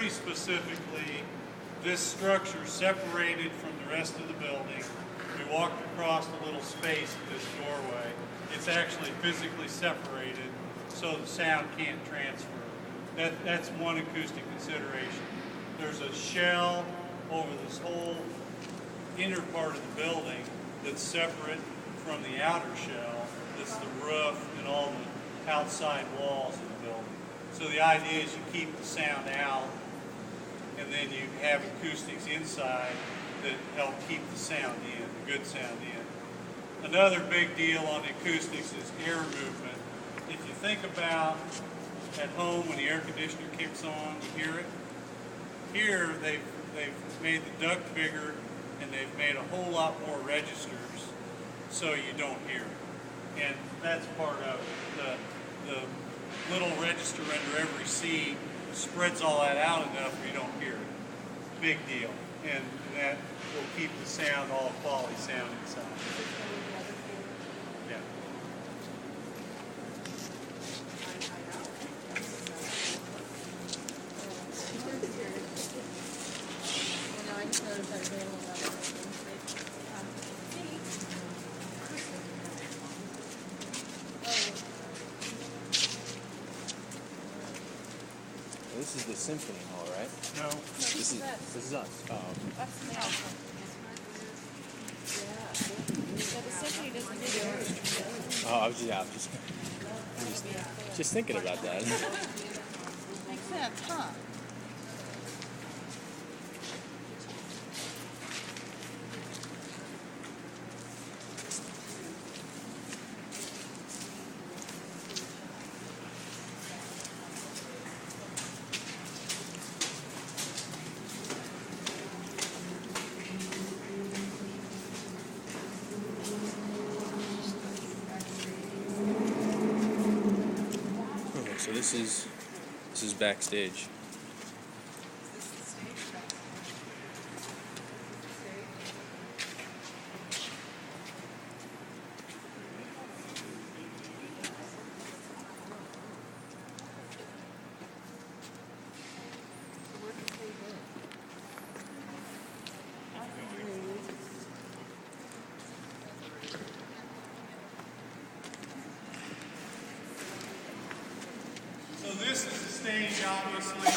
very specifically, this structure separated from the rest of the building. We walked across a little space at this doorway. It's actually physically separated so the sound can't transfer. That's one acoustic consideration. There's a shell over this whole inner part of the building that's separate from the outer shell. That's the roof and all the outside walls of the building. So the idea is you keep the sound out, and then you have acoustics inside that help keep the sound in, the good sound in. Another big deal on acoustics is air movement. If you think about at home when the air conditioner kicks on, you hear it. Here they've made the duct bigger, and they've made a whole lot more registers so you don't hear it. And that's part of it. The little register under every seat spreads all that out enough where you don't hear it. Big deal. And that will keep the sound, all quality sound inside. Yeah. This is the symphony hall, right? No. This is us. Oh. Yeah, the symphony doesn't do the orchestra. Oh, I was just thinking about that. Makes sense, huh? Okay, so this is backstage. So this is the stage, obviously.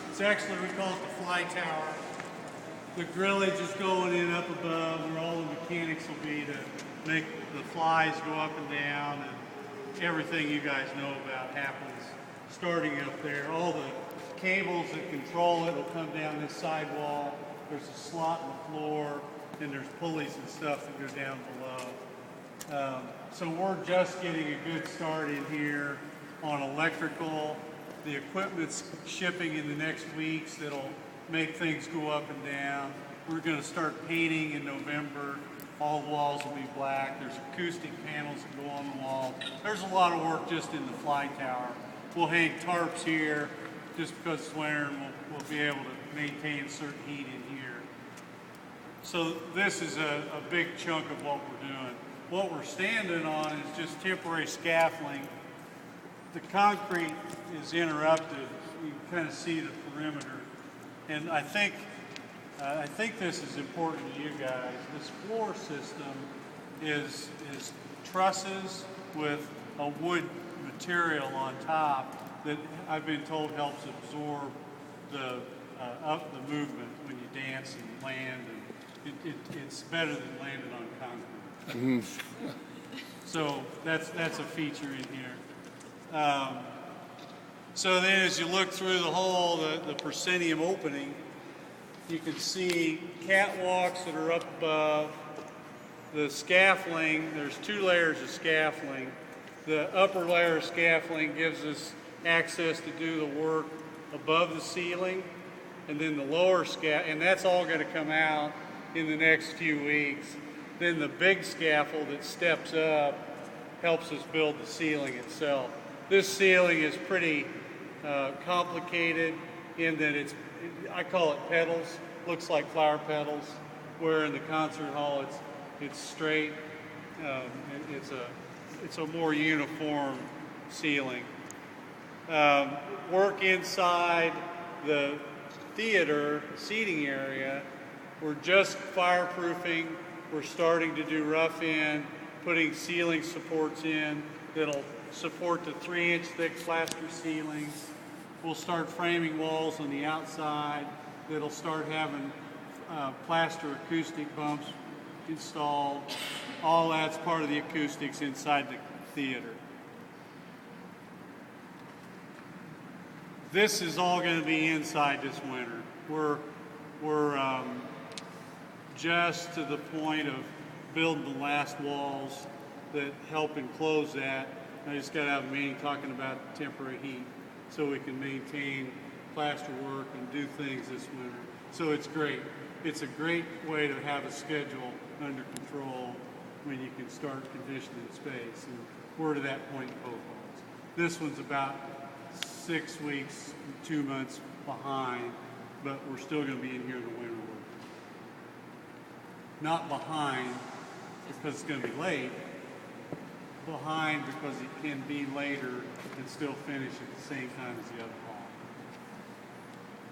It's actually, we call it the flytower. The grillage is going in up above where all the mechanics will be to make the flies go up and down, and everything you guys know about happens starting up there. All the cables that control it will come down this sidewall. There's a slot in the floor, and there's pulleys and stuff that go down below. So we're just getting a good start in here on electrical. The equipment's shipping in the next weeks that'll make things go up and down. We're going to start painting in November. All the walls will be black. There's acoustic panels that go on the wall. There's a lot of work just in the fly tower. We'll hang tarps here just because it's winter, and we'll be able to maintain certain heat in here. So this is a big chunk of what we're doing. What we're standing on is just temporary scaffolding. The concrete is interrupted. You can kind of see the perimeter. And I think this is important to you guys. This floor system is trusses with a wood material on top that I've been told helps absorb the movement when you dance and land. And it's better than landing on concrete. So that's a feature in here. So then as you look through the hole, the proscenium opening, you can see catwalks that are up above. The scaffolding, there's 2 layers of scaffolding. The upper layer of scaffolding gives us access to do the work above the ceiling, and then the lower and that's all going to come out in the next few weeks. Then the big scaffold that steps up helps us build the ceiling itself. This ceiling is pretty complicated in that I call it petals, looks like flower petals, where in the concert hall it's straight. It's a more uniform ceiling. Work inside, the theater seating area, we're just fireproofing. We're starting to do rough in, putting ceiling supports in that'll support the 3-inch thick plaster ceilings. We'll start framing walls on the outside that'll start having plaster acoustic bumps installed. All that's part of the acoustics inside the theater. This is all going to be inside this winter. We're just to the point of building the last walls that help enclose that. I just got out of a meeting talking about temporary heat so we can maintain plaster work and do things this winter. So it's great. It's a great way to have a schedule under control when you can start conditioning space. And we're to that point in both halls. This one's about 6 weeks, 2 months behind, but we're still going to be in here in the winter work. Not behind because it's going to be late, behind because it can be later and still finish at the same time as the other hall.